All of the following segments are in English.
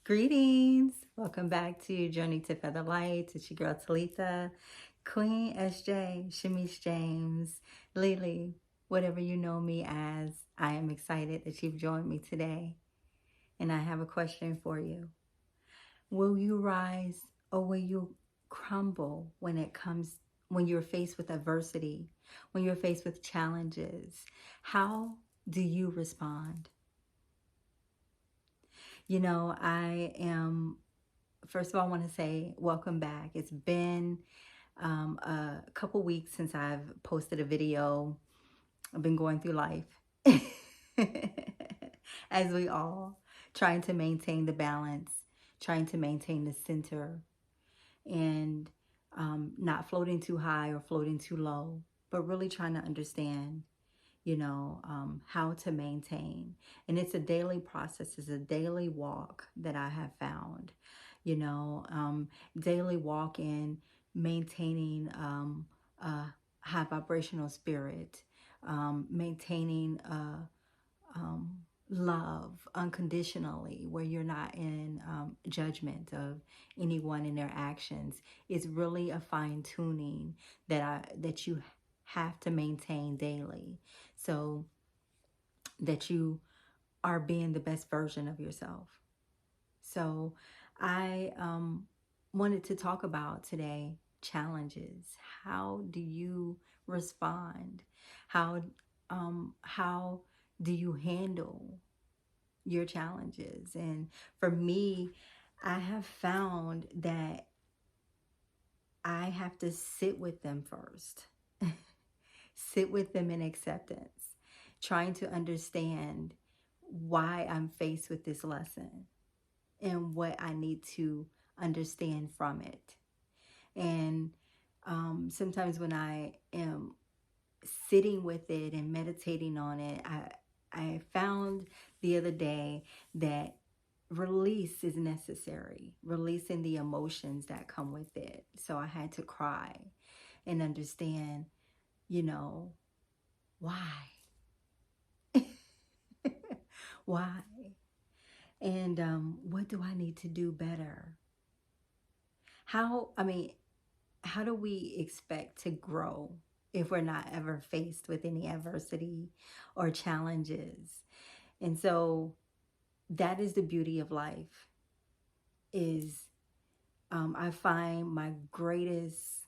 Greetings. Welcome back to Journey to Feather Light. It's your girl Talitha, Queen SJ, Shamish James, Lily, whatever you know me as. I am excited that you've joined me today. And I have a question for you. Will you rise or will you crumble when you're faced with adversity, when you're faced with challenges? How do you respond? First of all, I want to say welcome back. It's been a couple weeks since I've posted a video. I've been going through life, as we all, trying to maintain the balance, trying to maintain the center, and not floating too high or floating too low, but really trying to understand how to maintain. And it's a daily process, it's a daily walk that I have found, daily walk in maintaining a high vibrational spirit, maintaining love unconditionally, where you're not in judgment of anyone and their actions. It's really a fine tuning that you have to maintain daily, so that you are being the best version of yourself. So I wanted to talk about today challenges. How do you respond? How do you handle your challenges? And for me, I have found that I have to sit with them first. Sit with them in acceptance, trying to understand why I'm faced with this lesson and what I need to understand from it. And sometimes when I am sitting with it and meditating on it, I found the other day that release is necessary, releasing the emotions that come with it. So I had to cry and understand, why? Why? And what do I need to do better? How do we expect to grow if we're not ever faced with any adversity or challenges? And so that is the beauty of life, is I find my greatest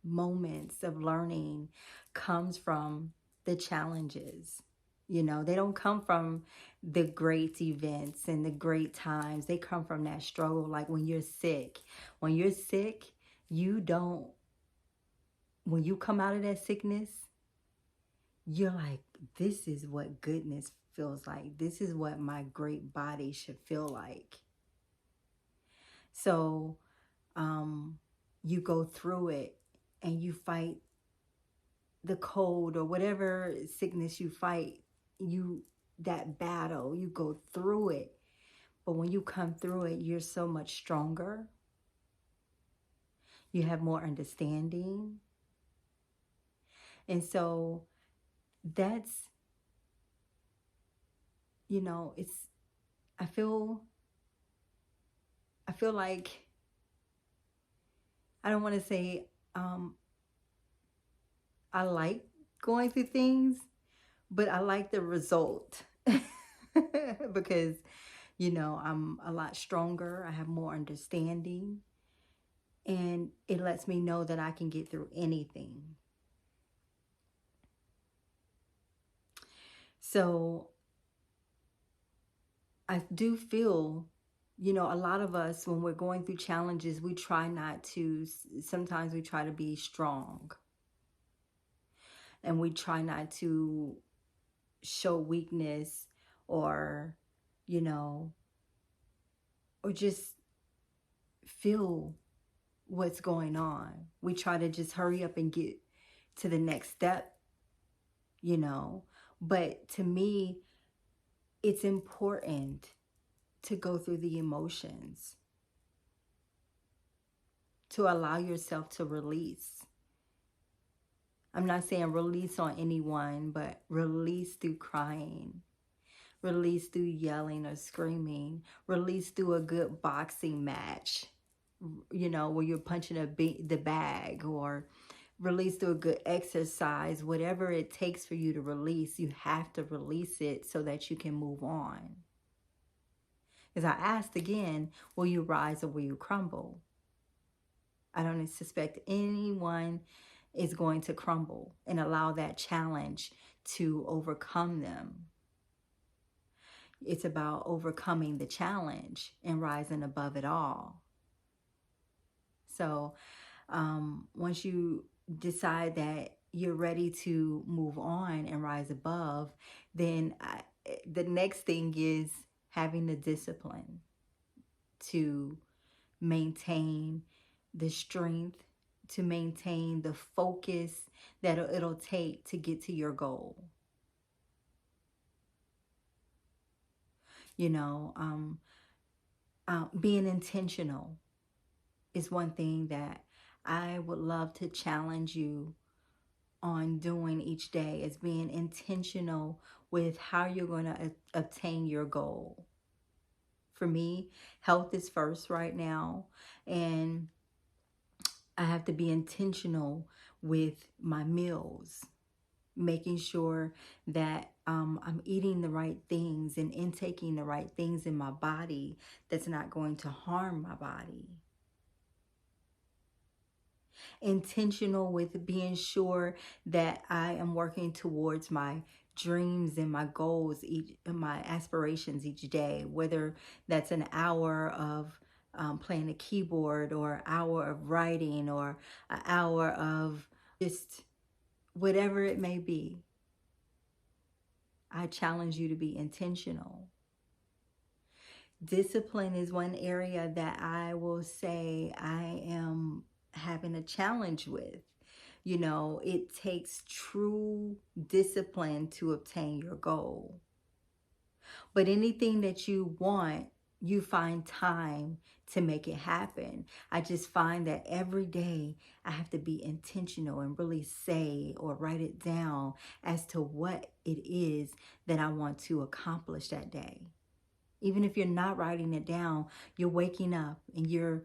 moments of learning comes from the challenges. They don't come from the great events and the great times. They come from that struggle. Like when you're sick, when you come out of that sickness, you're like, this is what goodness feels like. This is what my great body should feel like. So you go through it and you fight the cold or whatever sickness you fight, that battle, you go through it. But when you come through it, you're so much stronger. You have more understanding. And so that's, it's, I feel like, I don't want to say I like going through things, but I like the result because, I'm a lot stronger. I have more understanding, and it lets me know that I can get through anything. So I do feel, a lot of us, when we're going through challenges, sometimes we try to be strong. And we try not to show weakness or, or just feel what's going on. We try to just hurry up and get to the next step, But to me, it's important to go through the emotions, to allow yourself to release. I'm not saying release on anyone, but release through crying, release through yelling or screaming, release through a good boxing match, where you're punching the bag, or release through a good exercise. Whatever it takes for you to release, you have to release it so that you can move on. As I asked again, will you rise or will you crumble? I don't suspect anyone is going to crumble and allow that challenge to overcome them. It's about overcoming the challenge and rising above it all. So once you decide that you're ready to move on and rise above, then the next thing is having the discipline to maintain the strength, to maintain the focus that it'll take to get to your goal. Being intentional is one thing that I would love to challenge you on doing each day, is being intentional with how you're going to obtain your goal. For me, health is first right now, and I have to be intentional with my meals, making sure that I'm eating the right things and intaking the right things in my body that's not going to harm my body. Intentional with being sure that I am working towards my dreams and my goals, my aspirations each day, whether that's an hour of playing a keyboard, or an hour of writing, or an hour of just whatever it may be. I challenge you to be intentional. Discipline is one area that I will say I am having a challenge with. It takes true discipline to obtain your goal. But anything that you want, you find time to make it happen. I just find that every day I have to be intentional and really say or write it down as to what it is that I want to accomplish that day. Even if you're not writing it down, you're waking up and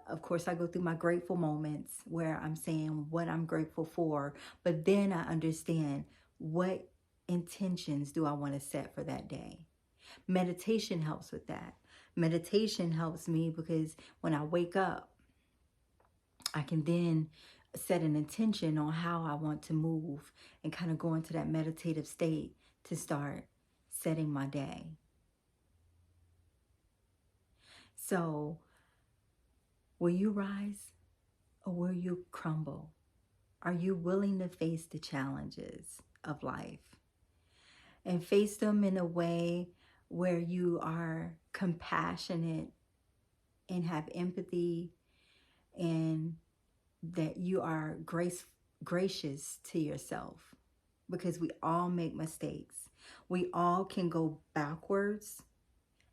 of course, I go through my grateful moments where I'm saying what I'm grateful for, but then I understand what intentions do I want to set for that day. Meditation helps with that. Meditation helps me because when I wake up, I can then set an intention on how I want to move and kind of go into that meditative state to start setting my day. So, will you rise or will you crumble? Are you willing to face the challenges of life and face them in a way where you are compassionate and have empathy, and that you are gracious to yourself? Because we all make mistakes. We all can go backwards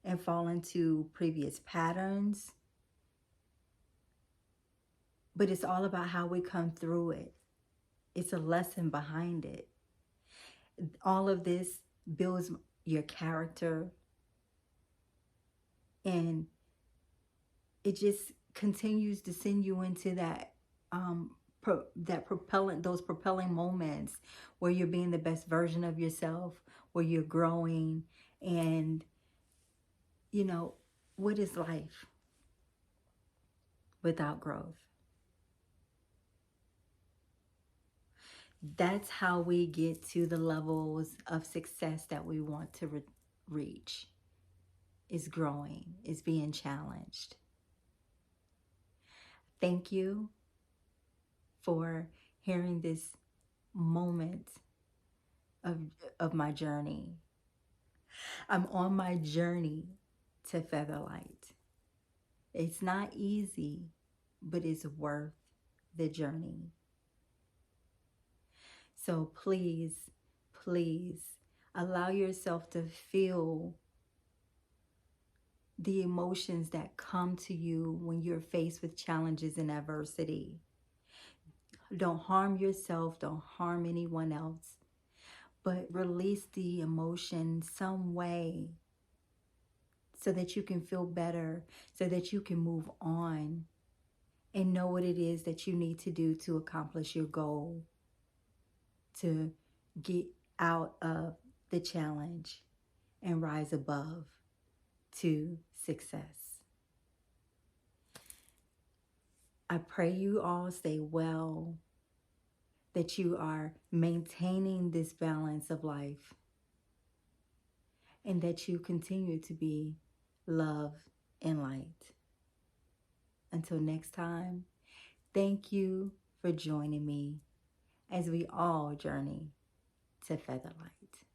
and fall into previous patterns. But it's all about how we come through it. It's a lesson behind it. All of this builds your character, and it just continues to send you into that those propelling moments where you're being the best version of yourself, where you're growing. And what is life without growth? That's how we get to the levels of success that we want to reach. Is growing, is being challenged. Thank you for hearing this moment of my journey. I'm on my journey to Featherlight. It's not easy, but it's worth the journey. So please, please allow yourself to feel the emotions that come to you when you're faced with challenges and adversity. Don't harm yourself, don't harm anyone else, but release the emotion some way so that you can feel better, so that you can move on and know what it is that you need to do to accomplish your goal, to get out of the challenge and rise above to success. I pray you all stay well, that you are maintaining this balance of life, and that you continue to be love and light. Until next time, thank you for joining me as we all journey to featherlight.